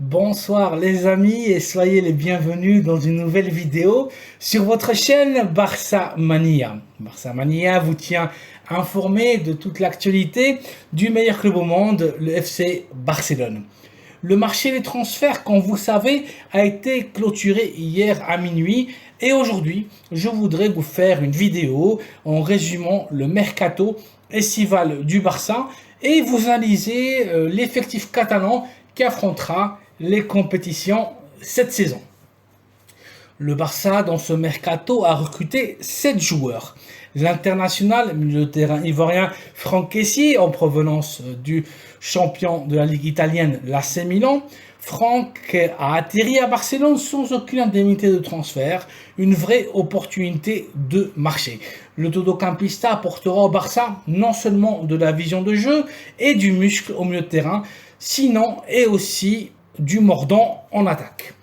Bonsoir les amis et soyez les bienvenus dans une nouvelle vidéo sur votre chaîne Barça Mania. Barça Mania vous tient informé de toute l'actualité du meilleur club au monde, le FC Barcelone. Le marché des transferts, comme vous savez, a été clôturé hier à minuit et aujourd'hui, je voudrais vous faire une vidéo en résumant le mercato estival du Barça et vous analyser l'effectif catalan qui affrontera les compétitions cette saison. Le Barça, dans ce mercato, a recruté 7 joueurs. L'international, milieu de terrain ivoirien Franck Kessié, en provenance du champion de la Ligue italienne, l'AC Milan. Franck a atterri à Barcelone sans aucune indemnité de transfert, une vraie opportunité de marché. Le todocampista apportera au Barça non seulement de la vision de jeu et du muscle au milieu de terrain, sinon et aussi du mordant en attaque.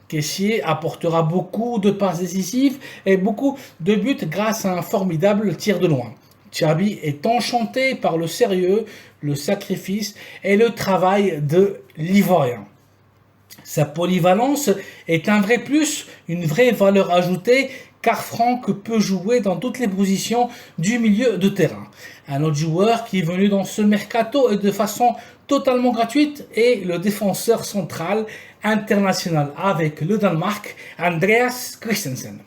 Kessié apportera beaucoup de passes décisives et beaucoup de buts grâce à un formidable tir de loin. Xavi est enchanté par le sérieux, le sacrifice et le travail de l'Ivoirien. Sa polyvalence est un vrai plus, une vraie valeur ajoutée, car Franck peut jouer dans toutes les positions du milieu de terrain. Un autre joueur qui est venu dans ce mercato et de façon totalement gratuite est le défenseur central international avec le Danemark, Andreas Christensen.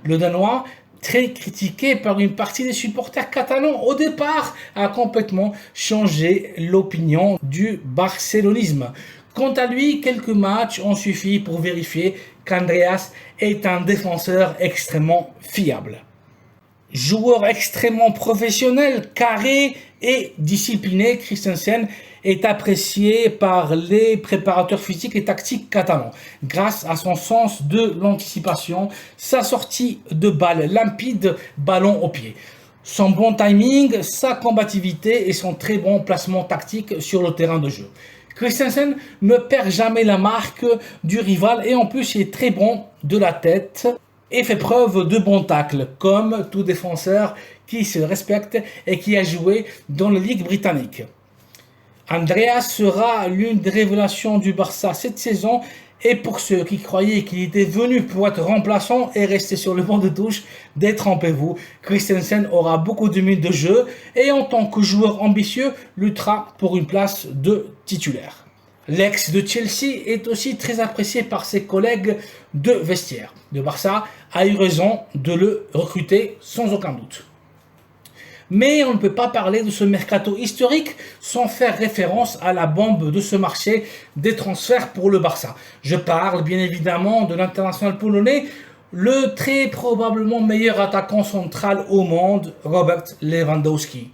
Le Danois, très critiqué par une partie des supporters catalans au départ, a complètement changé l'opinion du barcelonisme. Quant à lui, quelques matchs ont suffi pour vérifier qu'Andreas est un défenseur extrêmement fiable. Joueur extrêmement professionnel, carré et discipliné, Christensen est apprécié par les préparateurs physiques et tactiques catalans grâce à son sens de l'anticipation, sa sortie de balle limpide, ballon au pied. Son bon timing, sa combativité et son très bon placement tactique sur le terrain de jeu. Christensen ne perd jamais la marque du rival et en plus il est très bon de la tête et fait preuve de bons tacles comme tout défenseur qui se respecte et qui a joué dans la Ligue britannique. Andreas sera l'une des révélations du Barça cette saison et pour ceux qui croyaient qu'il était venu pour être remplaçant et rester sur le banc de touche, détrompez-vous, Christensen aura beaucoup de minutes de jeu et en tant que joueur ambitieux, luttera pour une place de titulaire. L'ex de Chelsea est aussi très apprécié par ses collègues de vestiaire. Le Barça a eu raison de le recruter sans aucun doute. Mais on ne peut pas parler de ce mercato historique sans faire référence à la bombe de ce marché des transferts pour le Barça. Je parle bien évidemment de l'international polonais, le très probablement meilleur attaquant central au monde, Robert Lewandowski.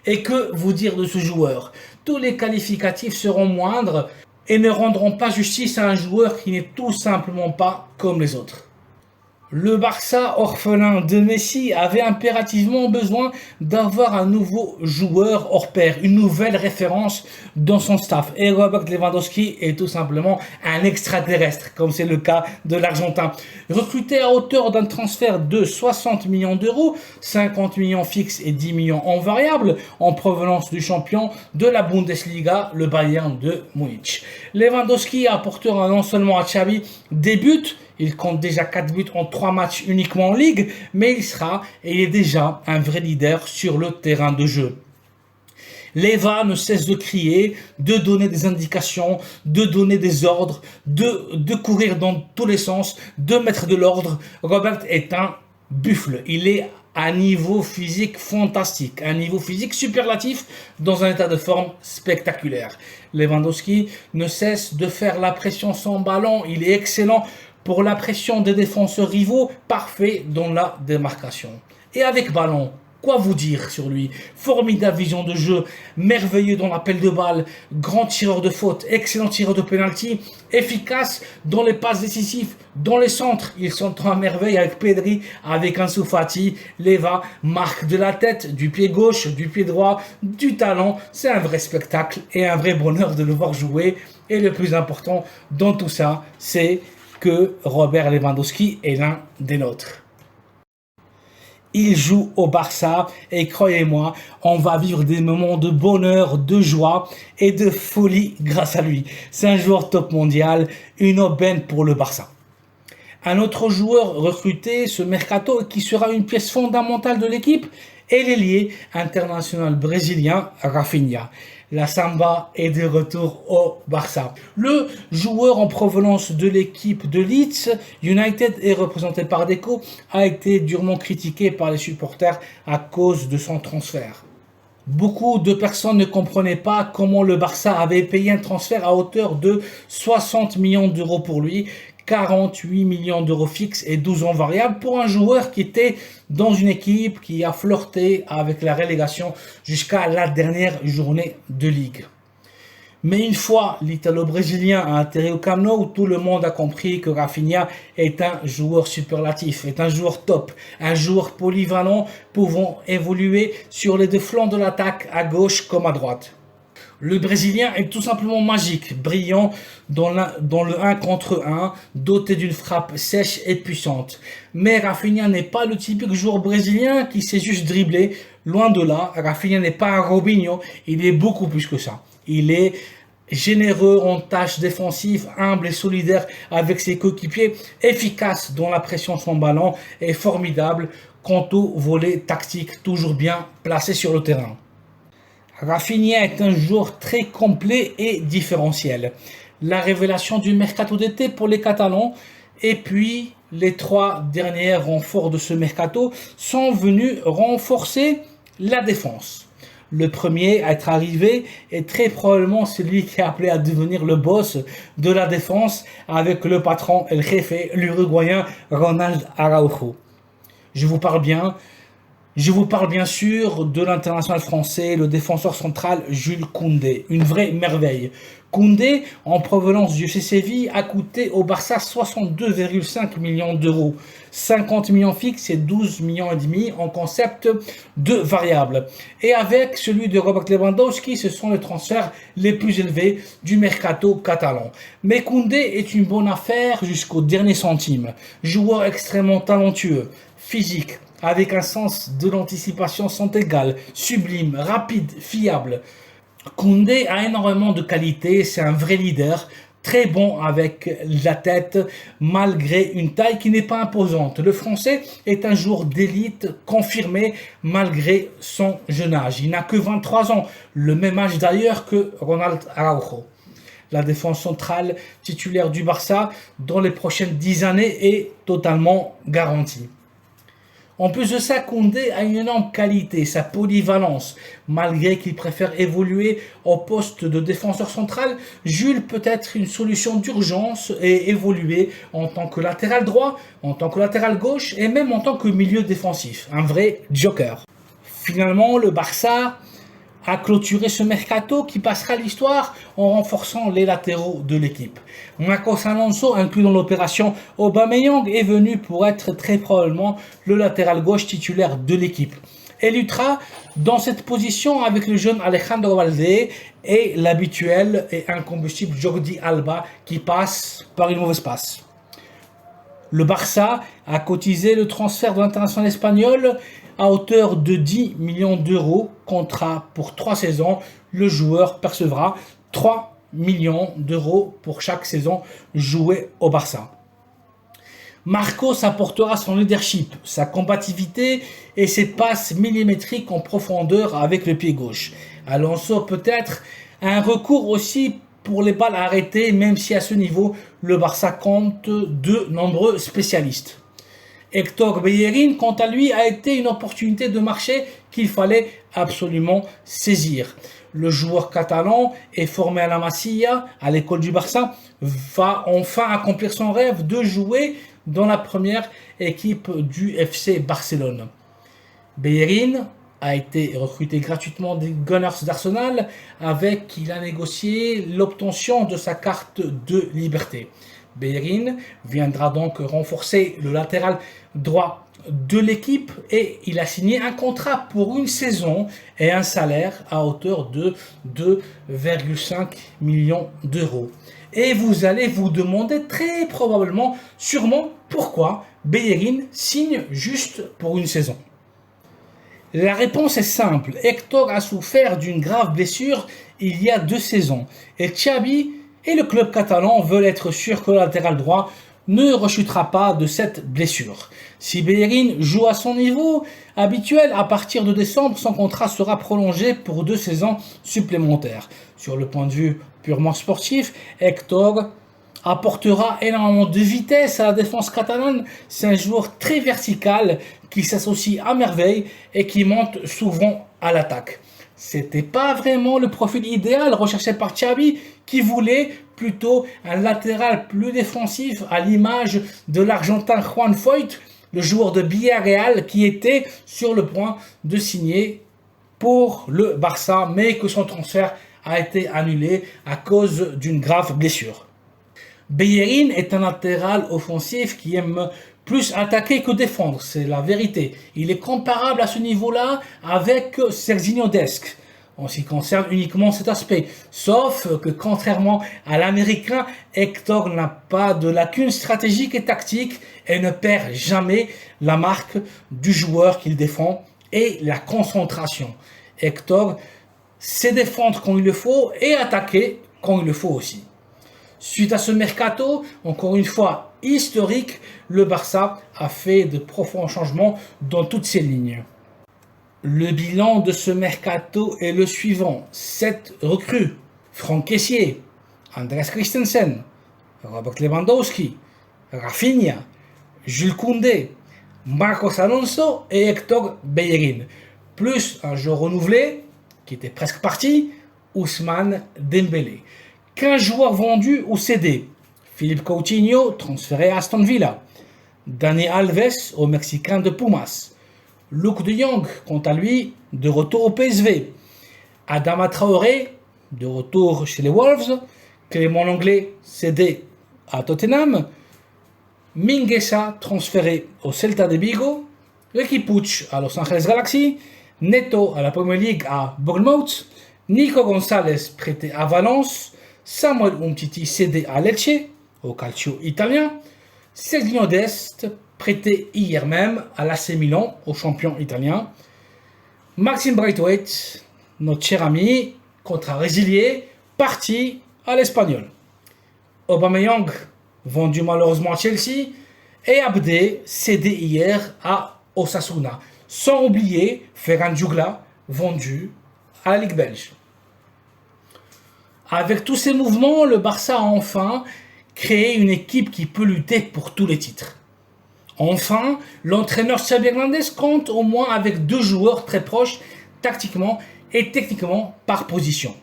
Et que vous dire de ce joueur? Tous les qualificatifs seront moindres et ne rendront pas justice à un joueur qui n'est tout simplement pas comme les autres. Le Barça, orphelin de Messi, avait impérativement besoin d'avoir un nouveau joueur hors pair, une nouvelle référence dans son staff. Et Robert Lewandowski est tout simplement un extraterrestre, comme c'est le cas de l'Argentin. Recruté à hauteur d'un transfert de 60 millions d'euros, 50 millions fixes et 10 millions en variable, en provenance du champion de la Bundesliga, le Bayern de Munich. Lewandowski apportera non seulement à Xavi des buts, il compte déjà 4 buts en 3 matchs uniquement en Ligue, mais il sera et il est déjà un vrai leader sur le terrain de jeu. Leva ne cesse de crier, de donner des indications, de donner des ordres, de courir dans tous les sens, de mettre de l'ordre. Robert est un buffle. Il est à un niveau physique fantastique, un niveau physique superlatif dans un état de forme spectaculaire. Lewandowski ne cesse de faire la pression sans ballon. Il est excellent pour la pression des défenseurs rivaux, parfait dans la démarcation. Et avec ballon, quoi vous dire sur lui? Formidable vision de jeu, merveilleux dans l'appel de balle, grand tireur de faute, excellent tireur de penalty, efficace dans les passes décisives, dans les centres. Ils sont à merveille avec Pedri, avec Ansu Fati. Leva marque de la tête, du pied gauche, du pied droit, du talent. C'est un vrai spectacle et un vrai bonheur de le voir jouer. Et le plus important dans tout ça, c'est que Robert Lewandowski est l'un des nôtres. Il joue au Barça et croyez-moi, on va vivre des moments de bonheur, de joie et de folie grâce à lui. C'est un joueur top mondial, une aubaine pour le Barça. Un autre joueur recruté ce mercato qui sera une pièce fondamentale de l'équipe est l'ailier international brésilien Rafinha. La Samba est de retour au Barça. Le joueur en provenance de l'équipe de Leeds United et représenté par Deco a été durement critiqué par les supporters à cause de son transfert. Beaucoup de personnes ne comprenaient pas comment le Barça avait payé un transfert à hauteur de 60 millions d'euros pour lui, 48 millions d'euros fixes et 12 ans variables pour un joueur qui était dans une équipe qui a flirté avec la relégation jusqu'à la dernière journée de Ligue. Mais une fois l'Italo-Brésilien a atterri au Camp Nou, tout le monde a compris que Rafinha est un joueur superlatif, est un joueur top, un joueur polyvalent pouvant évoluer sur les deux flancs de l'attaque à gauche comme à droite. Le Brésilien est tout simplement magique, brillant dans le 1 contre 1, doté d'une frappe sèche et puissante. Mais Rafinha n'est pas le typique joueur brésilien qui sait juste dribbler. Loin de là, Rafinha n'est pas un Robinho, il est beaucoup plus que ça. Il est généreux en tâches défensives, humble et solidaire avec ses coéquipiers, efficace dans la pression sur son ballon et formidable quant au volet tactique, toujours bien placé sur le terrain. Rafinha est un joueur très complet et différentiel. La révélation du mercato d'été pour les Catalans et puis les 3 derniers renforts de ce mercato sont venus renforcer la défense. Le premier à être arrivé est très probablement celui qui est appelé à devenir le boss de la défense avec le patron, el jefe, l'Uruguayen Ronald Araujo. Je vous parle bien sûr de l'international français, le défenseur central Jules Koundé, une vraie merveille. Koundé, en provenance du FC Séville, a coûté au Barça 62,5 millions d'euros, 50 millions fixes et 12 millions et demi en concept de variables. Et avec celui de Robert Lewandowski, ce sont les transferts les plus élevés du mercato catalan. Mais Koundé est une bonne affaire jusqu'au dernier centime. Joueur extrêmement talentueux, physique, avec un sens de l'anticipation sans égal, sublime, rapide, fiable. Koundé a énormément de qualités, c'est un vrai leader, très bon avec la tête, malgré une taille qui n'est pas imposante. Le Français est un joueur d'élite confirmé malgré son jeune âge. Il n'a que 23 ans, le même âge d'ailleurs que Ronald Araujo. La défense centrale titulaire du Barça dans les prochaines 10 années est totalement garantie. En plus de ça, Koundé a une énorme qualité, sa polyvalence. Malgré qu'il préfère évoluer au poste de défenseur central, Jules peut être une solution d'urgence et évoluer en tant que latéral droit, en tant que latéral gauche et même en tant que milieu défensif. Un vrai joker. Finalement, le Barça a clôturé ce mercato qui passera à l'histoire en renforçant les latéraux de l'équipe. Marcos Alonso, inclus dans l'opération Aubameyang, est venu pour être très probablement le latéral gauche titulaire de l'équipe. Et luttera dans cette position avec le jeune Alejandro Balde et l'habituel et incombustible Jordi Alba qui passe par une mauvaise passe. Le Barça a cotisé le transfert de l'international espagnol à hauteur de 10 millions d'euros, contrat pour 3 saisons. Le joueur percevra 3 millions d'euros pour chaque saison jouée au Barça. Marcos apportera son leadership, sa combativité et ses passes millimétriques en profondeur avec le pied gauche. Alonso peut-être un recours aussi pour les balles arrêtées, même si à ce niveau, le Barça compte de nombreux spécialistes. Hector Bellerin, quant à lui, a été une opportunité de marché qu'il fallait absolument saisir. Le joueur catalan est formé à la Masia, à l'école du Barça, va enfin accomplir son rêve de jouer dans la première équipe du FC Barcelone. Bellerin a été recruté gratuitement des Gunners d'Arsenal avec qui il a négocié l'obtention de sa carte de liberté. Bellerin viendra donc renforcer le latéral droit de l'équipe et il a signé un contrat pour une saison et un salaire à hauteur de 2,5 millions d'euros. Et vous allez vous demander très probablement, sûrement, pourquoi Bellerin signe juste pour une saison. La réponse est simple. Hector a souffert d'une grave blessure il y a 2 saisons. Et Xavi et le club catalan veulent être sûrs que le latéral droit ne rechutera pas de cette blessure. Si Bellerin joue à son niveau habituel, à partir de décembre, son contrat sera prolongé pour 2 saisons supplémentaires. Sur le point de vue purement sportif, Hector apportera énormément de vitesse à la défense catalane. C'est un joueur très vertical qui s'associe à merveille et qui monte souvent à l'attaque. C'était pas vraiment le profil idéal recherché par Xavi qui voulait plutôt un latéral plus défensif à l'image de l'Argentin Juan Foyth, le joueur de Villarreal qui était sur le point de signer pour le Barça mais que son transfert a été annulé à cause d'une grave blessure. Bellerin est un latéral offensif qui aime plus attaquer que défendre, c'est la vérité. Il est comparable à ce niveau-là avec Serginho Dest en ce qui concerne uniquement cet aspect. Sauf que contrairement à l'américain, Hector n'a pas de lacunes stratégiques et tactiques et ne perd jamais la marque du joueur qu'il défend et la concentration. Hector sait défendre quand il le faut et attaquer quand il le faut aussi. Suite à ce mercato, encore une fois historique, le Barça a fait de profonds changements dans toutes ses lignes. Le bilan de ce mercato est le suivant. 7 recrues. Franck Kessié, Andreas Christensen, Robert Lewandowski, Rafinha, Jules Koundé, Marcos Alonso et Hector Bellerin. Plus un jeu renouvelé, qui était presque parti, Ousmane Dembélé. 15 joueurs vendus ou cédés. Philippe Coutinho, transféré à Aston Villa. Dani Alves, au Mexicain de Pumas. Luuk de Jong, quant à lui, de retour au PSV. Adama Traoré, de retour chez les Wolves. Clément Lenglet, cédé à Tottenham. Mingueza, transféré au Celta de Vigo. Riqui Puig à Los Angeles Galaxy. Neto à la Premier League à Bournemouth. Nico Gonzalez, prêté à Valence. Samuel Umtiti, cédé à Lecce, au Calcio italien. Serginho Dest, prêté hier même à l'AC Milan, au champion italien. Maxime Braithwaite, notre cher ami, contrat résilié, parti à l'Espagnol. Aubameyang, vendu malheureusement à Chelsea. Et Abdé, cédé hier à Osasuna. Sans oublier Ferran Jugla, vendu à la Ligue belge. Avec tous ces mouvements, le Barça a enfin créé une équipe qui peut lutter pour tous les titres. Enfin, l'entraîneur Xavi Hernandez compte au moins avec 2 joueurs très proches tactiquement et techniquement par position.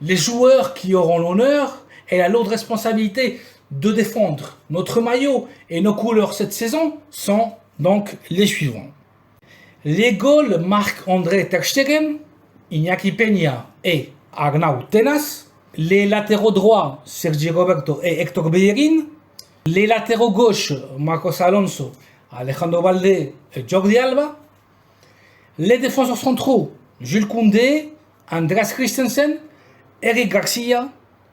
Les joueurs qui auront l'honneur et la lourde responsabilité de défendre notre maillot et nos couleurs cette saison sont donc les suivants. Les goals Marc-André ter Stegen, Iñaki Peña et Arnau Tenas. Les latéraux droits, Sergi Roberto et Hector Bellerin. Les latéraux gauches, Marcos Alonso, Alejandro Balde et Jordi Alba. Les défenseurs centraux, Jules Koundé, Andreas Christensen, Eric Garcia,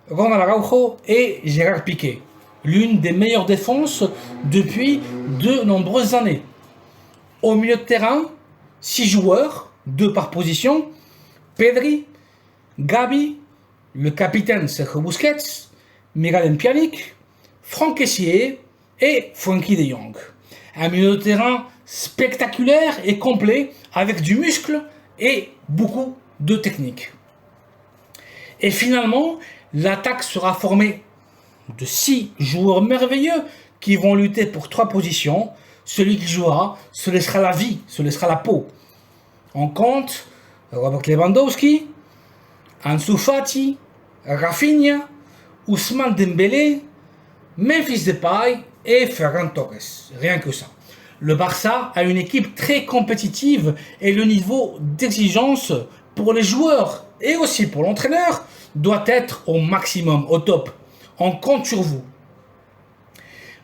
Ronald Araujo et Gérard Piqué. L'une des meilleures défenses depuis de nombreuses années. Au milieu de terrain, 6 joueurs, 2 par position. Pedri, Gabi, le capitaine Sergio Busquets, Miralem Pjanic, Franck Kessié et Frenkie de Jong. Un milieu de terrain spectaculaire et complet avec du muscle et beaucoup de technique. Et finalement, l'attaque sera formée de 6 joueurs merveilleux qui vont lutter pour 3 positions. Celui qui jouera se laissera la vie, se laissera la peau. On compte Robert Lewandowski, Ansu Fati, Rafinha, Ousmane Dembélé, Memphis Depay et Ferran Torres. Rien que ça. Le Barça a une équipe très compétitive et le niveau d'exigence pour les joueurs et aussi pour l'entraîneur doit être au maximum, au top. On compte sur vous.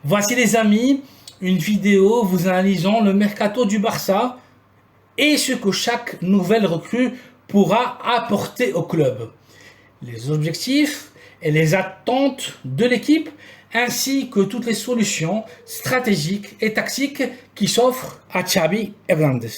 Voici les amis, une vidéo vous analysant le mercato du Barça et ce que chaque nouvelle recrue pourra apporter au club. Les objectifs et les attentes de l'équipe ainsi que toutes les solutions stratégiques et tactiques qui s'offrent à Xavi Hernandez.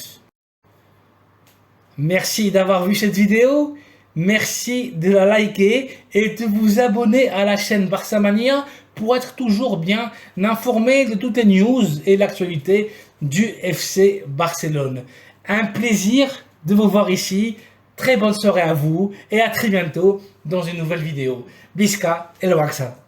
Merci d'avoir vu cette vidéo. Merci de la liker et de vous abonner à la chaîne Barça Mania pour être toujours bien informé de toutes les news et l'actualité du FC Barcelone. Un plaisir de vous voir ici. Très bonne soirée à vous et à très bientôt dans une nouvelle vidéo. Visca el Barça.